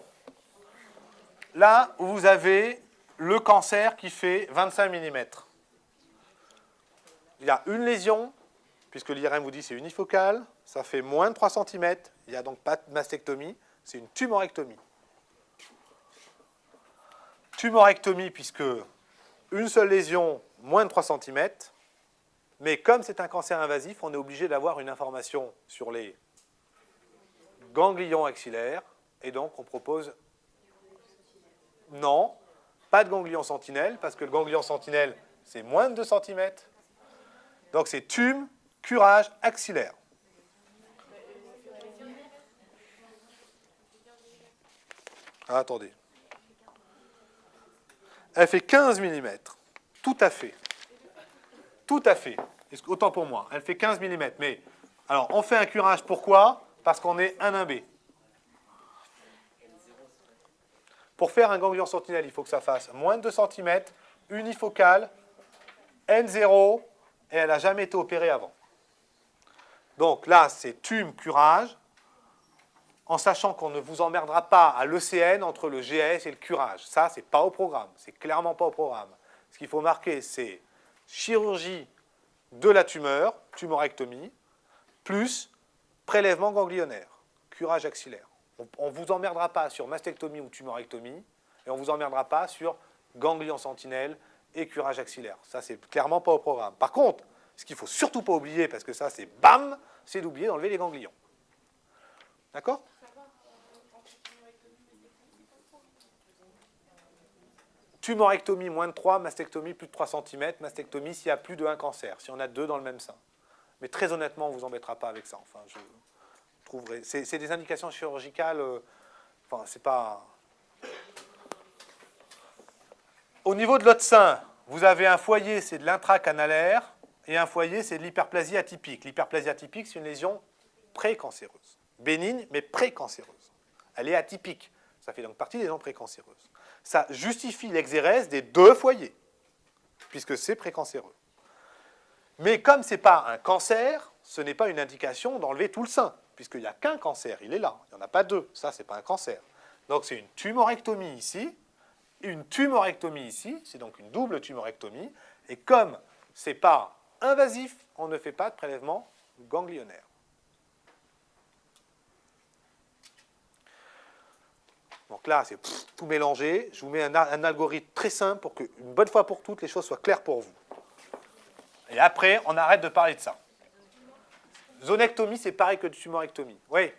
Là où vous avez le cancer qui fait 25 mm. Il y a une lésion, puisque l'IRM vous dit c'est unifocale, ça fait moins de 3 cm, il n'y a donc pas de mastectomie, c'est une tumorectomie. Tumorectomie puisque une seule lésion, moins de 3 cm, mais comme c'est un cancer invasif, on est obligé d'avoir une information sur les ganglions axillaires, et donc on propose non, pas de ganglion sentinelle, parce que le ganglion sentinelle, c'est moins de 2 cm. Donc c'est curage axillaire. Ah, attendez. Elle fait 15 mm. Tout à fait. Tout à fait. Autant pour moi. Elle fait 15 mm. Mais, alors, on fait un curage, pourquoi? Parce qu'on est 1-1B. Pour faire un ganglion sentinelle, il faut que ça fasse moins de 2 cm, unifocale, N0, et elle n'a jamais été opérée avant. Donc là, c'est curage, en sachant qu'on ne vous emmerdera pas à l'ECN entre le GS et le curage. Ça, c'est pas au programme. C'est clairement pas au programme. Ce qu'il faut marquer, c'est chirurgie de la tumeur, tumorectomie, plus prélèvement ganglionnaire, curage axillaire. On ne vous emmerdera pas sur mastectomie ou tumorectomie, et on ne vous emmerdera pas sur ganglion sentinelle et curage axillaire. Ça, c'est clairement pas au programme. Par contre, ce qu'il ne faut surtout pas oublier, parce que ça, c'est bam, c'est d'oublier d'enlever les ganglions. D'accord? Tumorectomie, moins de 3, mastectomie, plus de 3 cm, mastectomie s'il y a plus de 1 cancer, si on a 2 dans le même sein. Mais très honnêtement, on ne vous embêtera pas avec ça. Enfin, je trouverai. C'est des indications chirurgicales. Enfin, c'est pas. Au niveau de l'autre sein, vous avez un foyer, c'est de l'intracanalaire, et un foyer, c'est de l'hyperplasie atypique. L'hyperplasie atypique, c'est une lésion précancéreuse. Bénigne, mais précancéreuse. Elle est atypique. Ça fait donc partie des lésions précancéreuses. Ça justifie l'exérèse des deux foyers, puisque c'est précancéreux. Mais comme ce n'est pas un cancer, ce n'est pas une indication d'enlever tout le sein, puisqu'il n'y a qu'un cancer, il est là. Il n'y en a pas deux. Ça, ce n'est pas un cancer. Donc, c'est une tumorectomie ici, une tumorectomie ici, c'est donc une double tumorectomie. Et comme ce n'est pas invasif, on ne fait pas de prélèvement ganglionnaire. Donc là, c'est tout mélangé. Je vous mets un algorithme très simple pour que, une bonne fois pour toutes, les choses soient claires pour vous. Et après, on arrête de parler de ça. Zonectomie, c'est pareil que tumorectomie. Oui.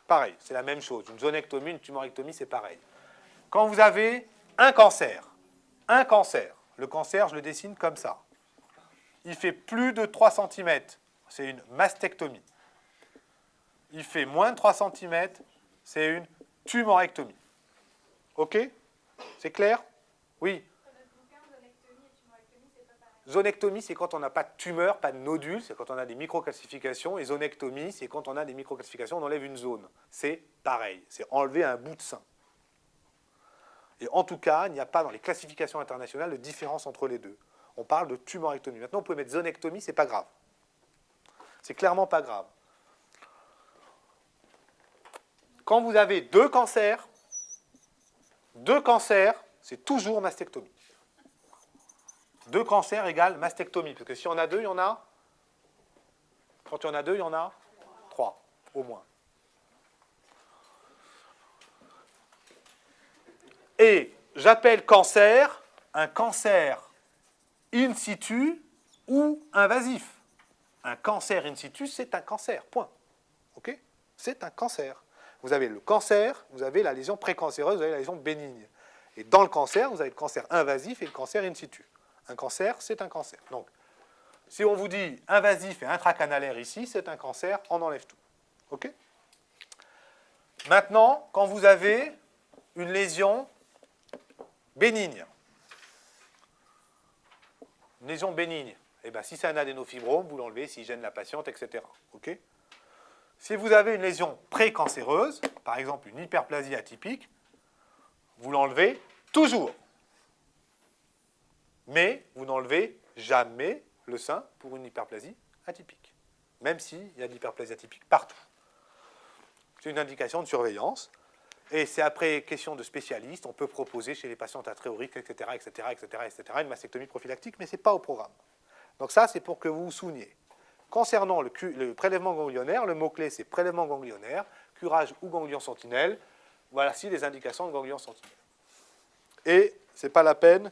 Pareil, c'est la même chose. Une zonectomie, une tumorectomie, c'est pareil. Quand vous avez un cancer, le cancer, je le dessine comme ça. Il fait plus de 3 cm, c'est une mastectomie. Il fait moins de 3 cm, c'est une tumorectomie. OK? C'est clair? Oui. Zonectomie, c'est quand on n'a pas de tumeur, pas de nodule, c'est quand on a des microcalcifications. Et zonectomie, c'est quand on a des microcalcifications, on enlève une zone. C'est pareil, c'est enlever un bout de sein. Et en tout cas, il n'y a pas dans les classifications internationales de différence entre les deux. On parle de tumorectomie. Maintenant, on peut mettre zonectomie, c'est pas grave. C'est clairement pas grave. Quand vous avez deux cancers, c'est toujours mastectomie. 2 cancers égale mastectomie. Parce que si on a 2, il y en a... Quand il y en a 2, il y en a 3, au moins. Et j'appelle cancer un cancer in situ ou invasif. Un cancer in situ, c'est un cancer, point. OK? C'est un cancer. Vous avez le cancer, vous avez la lésion précancéreuse, vous avez la lésion bénigne. Et dans le cancer, vous avez le cancer invasif et le cancer in situ. Un cancer, c'est un cancer. Donc, si on vous dit invasif et intracanalaire ici, c'est un cancer, on enlève tout. OK? Maintenant, quand vous avez une lésion bénigne, une lésion bénigne, eh bien, si c'est un adénofibrome, vous l'enlevez s'il gêne la patiente, etc. OK? Si vous avez une lésion précancéreuse, par exemple une hyperplasie atypique, vous l'enlevez toujours. Mais vous n'enlevez jamais le sein pour une hyperplasie atypique, même s'il y a de l'hyperplasie atypique partout. C'est une indication de surveillance. Et c'est après question de spécialistes, on peut proposer chez les patientes atréoriques, etc., une mastectomie prophylactique, mais ce n'est pas au programme. Donc ça, c'est pour que vous vous souveniez. Concernant le prélèvement ganglionnaire, le mot-clé, c'est prélèvement ganglionnaire, curage ou ganglion sentinelle. Voici les indications de ganglion sentinelle. Et ce n'est pas la peine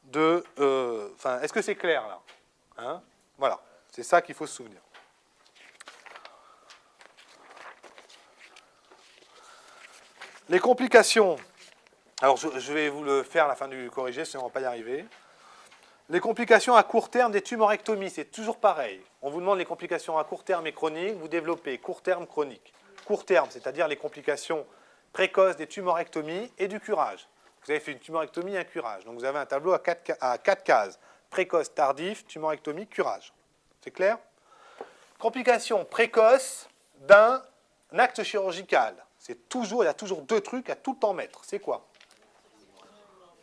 de... est-ce que c'est clair, là, hein? Voilà, c'est ça qu'il faut se souvenir. Les complications, alors je vais vous le faire à la fin du corrigé, sinon on ne va pas y arriver. Les complications à court terme des tumorectomies, c'est toujours pareil. On vous demande les complications à court terme et chroniques, vous développez court terme, chronique. Court terme, c'est-à-dire les complications précoces des tumorectomies et du curage. Vous avez fait une tumorectomie et un curage, donc vous avez un tableau à 4 cases. Précoce, tardif, tumorectomie, curage. C'est clair? Complications précoces d'un acte chirurgical. Il y a toujours 2 trucs à tout le temps mettre. C'est quoi?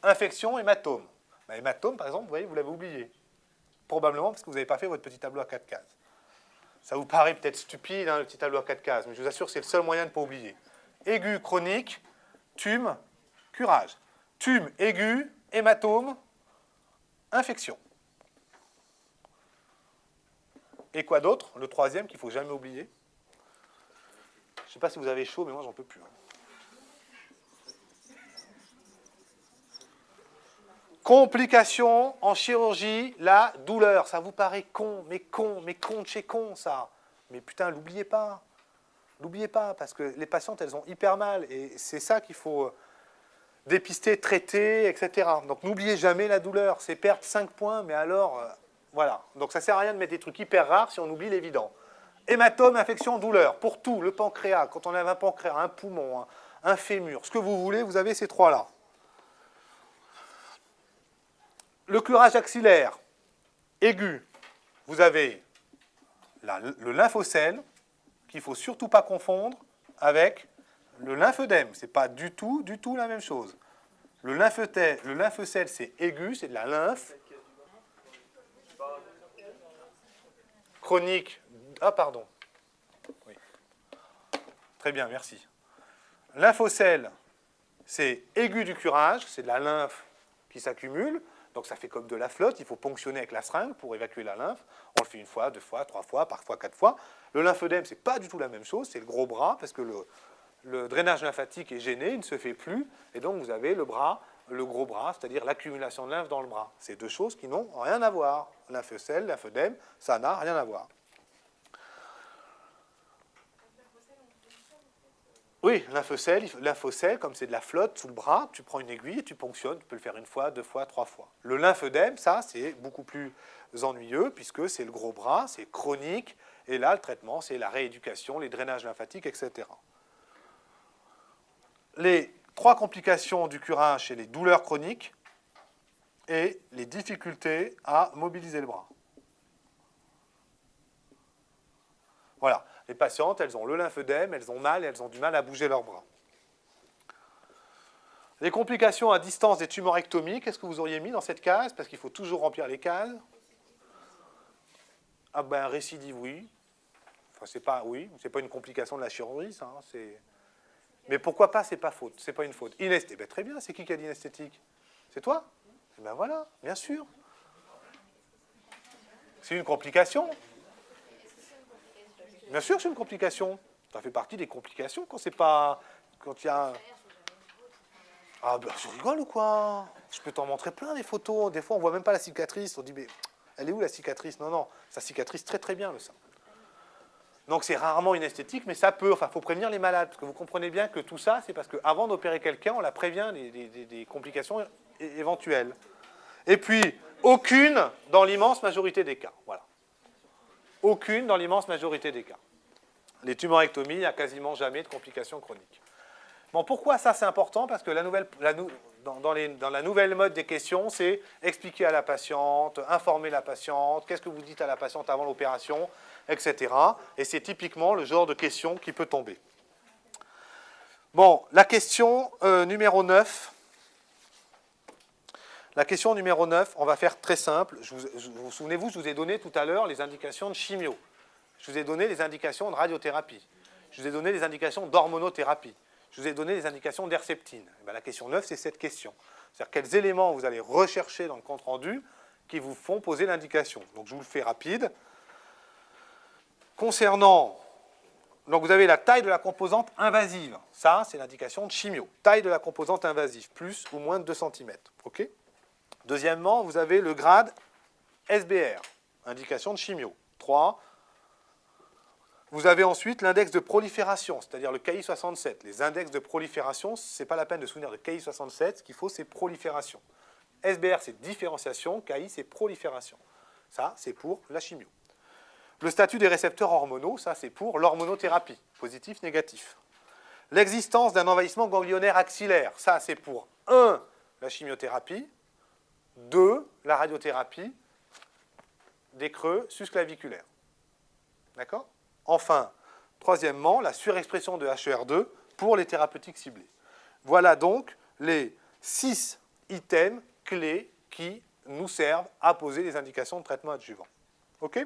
Infection, hématome. Ben, hématome, par exemple, vous voyez, vous l'avez oublié. Probablement parce que vous n'avez pas fait votre petit tableau à 4 cases. Ça vous paraît peut-être stupide, hein, le petit tableau à 4 cases, mais je vous assure que c'est le seul moyen de ne pas oublier. Aigu, chronique, tume, curage. Tume, aigu, hématome, infection. Et quoi d'autre? Le troisième qu'il ne faut jamais oublier. Je ne sais pas si vous avez chaud, mais moi, j'en peux plus. Complications en chirurgie, la douleur. Ça vous paraît con de chez con, ça. Mais putain, l'oubliez pas. L'oubliez pas, parce que les patientes, elles ont hyper mal. Et c'est ça qu'il faut dépister, traiter, etc. Donc, n'oubliez jamais la douleur. C'est perdre 5 points, mais alors, voilà. Donc, ça ne sert à rien de mettre des trucs hyper rares si on oublie l'évident. Hématome, infection, douleur. Pour tout, le pancréas, quand on a un pancréas, un poumon, un fémur, ce que vous voulez, vous avez ces 3-là. Le curage axillaire aigu, vous avez le lymphocèle, qu'il ne faut surtout pas confondre avec le lymphœdème. Ce n'est pas du tout la même chose. Le lymphocèle, c'est aigu, c'est de la lymphe. Chronique. Ah, pardon. Oui. Très bien, merci. Lymphocèle, c'est aigu du curage, c'est de la lymphe qui s'accumule. Donc ça fait comme de la flotte, il faut ponctionner avec la seringue pour évacuer la lymphe. On le fait 1 fois, 2 fois, 3 fois, parfois 4 fois. Le lymphœdème, ce n'est pas du tout la même chose, c'est le gros bras, parce que le drainage lymphatique est gêné, il ne se fait plus, et donc vous avez le gros bras, c'est-à-dire l'accumulation de lymphe dans le bras. C'est 2 choses qui n'ont rien à voir. Lymphocèle, lymphœdème, ça n'a rien à voir. Oui, lymphocèle, comme c'est de la flotte sous le bras, tu prends une aiguille et tu ponctionnes, tu peux le faire 1 fois, 2 fois, 3 fois. Le lymphœdème, ça, c'est beaucoup plus ennuyeux, puisque c'est le gros bras, c'est chronique, et là, le traitement, c'est la rééducation, les drainages lymphatiques, etc. Les 3 complications du curage, c'est les douleurs chroniques et les difficultés à mobiliser le bras. Voilà. Les patientes, elles ont le lymphœdème, elles ont mal, elles ont du mal à bouger leurs bras. Les complications à distance des tumorectomies, qu'est-ce que vous auriez mis dans cette case? Parce qu'il faut toujours remplir les cases. Ah ben, récidive, oui. Enfin, c'est pas une complication de la chirurgie, ça. Hein, mais pourquoi pas, c'est pas faute, c'est pas une faute. Ben, très bien, c'est qui a dit inesthétique? C'est toi? Eh ben voilà, bien sûr. C'est une complication. Bien sûr, c'est une complication. Ça fait partie des complications quand c'est pas... Quand il y a... Ah ben, je rigole ou quoi? Je peux t'en montrer plein des photos. Des fois, on voit même pas la cicatrice. On dit, mais elle est où la cicatrice? Non, non, ça cicatrise très très bien le sein. Donc c'est rarement une esthétique, mais ça peut. Enfin, il faut prévenir les malades. Parce que vous comprenez bien que tout ça, c'est parce qu'avant d'opérer quelqu'un, on la prévient des complications éventuelles. Et puis, aucune dans l'immense majorité des cas. Voilà. Aucune dans l'immense majorité des cas. Les tumorectomies, il n'y a quasiment jamais de complications chroniques. Bon, pourquoi ça c'est important? Parce que dans la nouvelle mode des questions, c'est expliquer à la patiente, informer la patiente, qu'est-ce que vous dites à la patiente avant l'opération, etc. Et c'est typiquement le genre de question qui peut tomber. Bon, la question numéro 9. La question numéro 9, on va faire très simple. Vous souvenez-vous, je vous ai donné tout à l'heure les indications de chimio. Je vous ai donné les indications de radiothérapie. Je vous ai donné les indications d'hormonothérapie. Je vous ai donné les indications d'herceptine. La question 9, c'est cette question. C'est-à-dire quels éléments vous allez rechercher dans le compte-rendu qui vous font poser l'indication. Donc je vous le fais rapide. Concernant... Donc vous avez la taille de la composante invasive. Ça, c'est l'indication de chimio. Taille de la composante invasive, plus ou moins de 2 cm. OK ? Deuxièmement, vous avez le grade SBR, indication de chimio. 3. Vous avez ensuite l'index de prolifération, c'est-à-dire le KI67. Les index de prolifération, ce n'est pas la peine de se souvenir de KI67, ce qu'il faut, c'est prolifération. SBR, c'est différenciation, KI, c'est prolifération. Ça, c'est pour la chimio. Le statut des récepteurs hormonaux, ça, c'est pour l'hormonothérapie, positif, négatif. L'existence d'un envahissement ganglionnaire axillaire, ça, c'est pour 1, la chimiothérapie, 2, la radiothérapie, des creux susclaviculaires. D'accord ? Enfin, troisièmement, la surexpression de HER2 pour les thérapeutiques ciblées. Voilà donc les 6 items clés qui nous servent à poser les indications de traitement adjuvant. OK ?